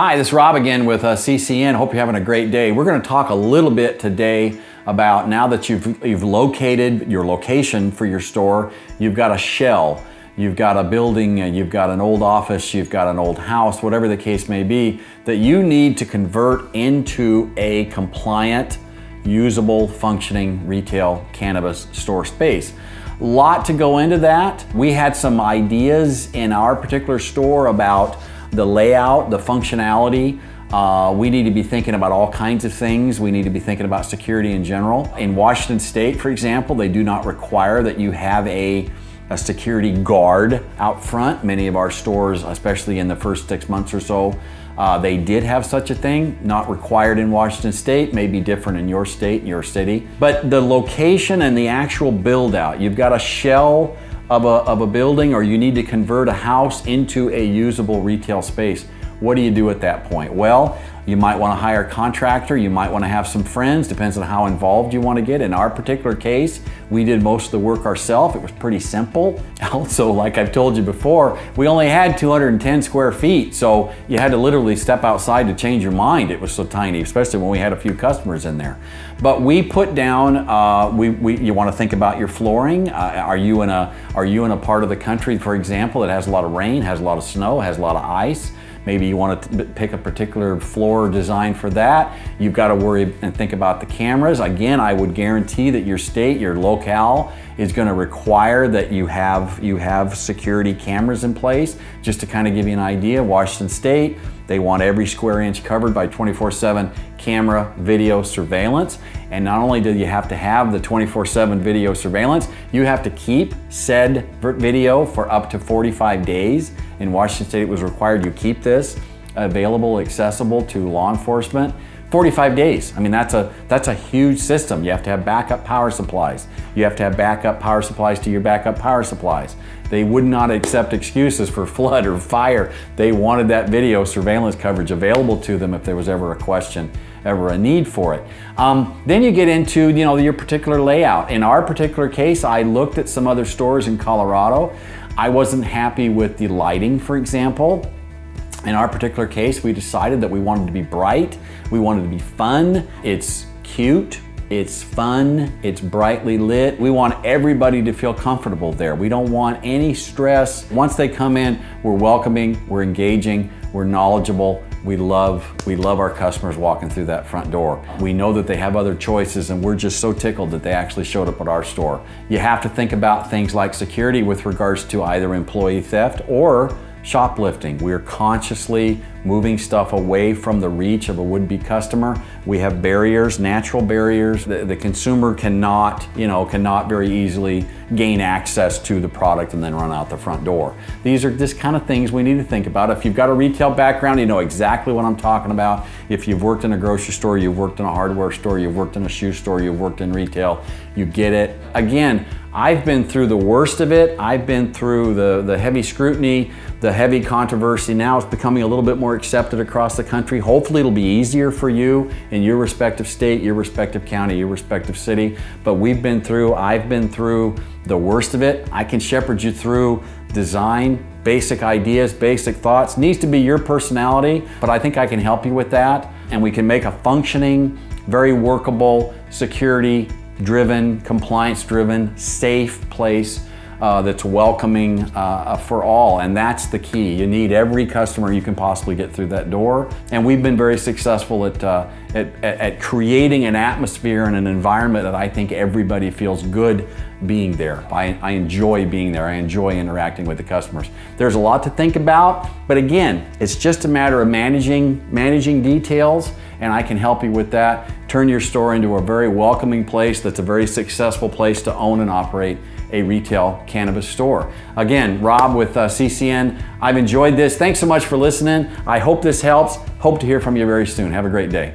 Hi, this is Rob again with CCN. Hope you're having a great day. We're going to talk a little bit today about now that you've located your location for your store, you've got a shell, you've got a building, you've got an old office, you've got an old house, whatever the case may be, that you need to convert into a compliant, usable, functioning retail cannabis store space. A lot to go into that. We had some ideas in our particular store about the layout, the functionality. We need to be thinking about all kinds of things. We need to be thinking about security in general. In Washington State, for example, they do not require that you have a security guard out front. Many of our stores, especially in the first 6 months or so, they did have such a thing, not required in Washington State, may be different in your state, your city. But the location and the actual build out, you've got a shell of a building, or you need to convert a house into a usable retail space. What do you do at that point? Well, you might want to hire a contractor, you might want to have some friends, depends on how involved you want to get. In our particular case, we did most of the work ourselves. It was pretty simple. Also, like I've told you before, we only had 210 square feet, so you had to literally step outside to change your mind. It was so tiny, especially when we had a few customers in there. But we put down, you want to think about your flooring. Are you in a part of the country, for example, that has a lot of rain, has a lot of snow, has a lot of ice? Maybe you want to pick a particular floor design for that. You've got to worry and think about the cameras. Again, I would guarantee that your state, your locale, is going to require that you have security cameras in place. Just to kind of give you an idea, Washington State, they want every square inch covered by 24/7 camera video surveillance. And not only do you have to have the 24/7 video surveillance, you have to keep said video for up to 45 days. In Washington State, it was required you keep this available, accessible to law enforcement. 45 days. I mean, that's a huge system. You have to have backup power supplies. You have to have backup power supplies to your backup power supplies. They would not accept excuses for flood or fire. They wanted that video surveillance coverage available to them if there was ever a question, ever a need for it. Then you get into your particular layout. In our particular case, I looked at some other stores in Colorado. I wasn't happy with the lighting, for example. In our particular case, we decided that we wanted to be bright, we wanted to be fun, it's cute, it's fun, it's brightly lit. We want everybody to feel comfortable there. We don't want any stress. Once they come in, we're welcoming, we're engaging, we're knowledgeable. We love our customers walking through that front door. We know that they have other choices, and we're just so tickled that they actually showed up at our store. You have to think about things like security with regards to either employee theft or shoplifting. We're consciously moving stuff away from the reach of a would-be customer. We have barriers, natural barriers. The consumer cannot very easily gain access to the product and then run out the front door. These are just kind of things we need to think about. If you've got a retail background, you know exactly what I'm talking about. If you've worked in a grocery store, you've worked in a hardware store, you've worked in a shoe store, you've worked in retail, you get it. Again, I've been through the worst of it. I've been through the heavy scrutiny, the heavy controversy. Now it's becoming a little bit more accepted across the country. Hopefully it'll be easier for you in your respective state, your respective county, your respective city. But I've been through the worst of it. I can shepherd you through design, basic ideas, basic thoughts. Needs to be your personality, but I think I can help you with that. And we can make a functioning, very workable, security-driven, compliance-driven, safe place that's welcoming for all, and that's the key. You need every customer you can possibly get through that door, and we've been very successful at creating an atmosphere and an environment that I think everybody feels good being there. I enjoy being there. I enjoy interacting with the customers. There's a lot to think about, but again, it's just a matter of managing details, and I can help you with that. Turn your store into a very welcoming place that's a very successful place to own and operate a retail cannabis store. Again, Rob with CCN. I've enjoyed this. Thanks so much for listening. I hope this helps. Hope to hear from you very soon. Have a great day.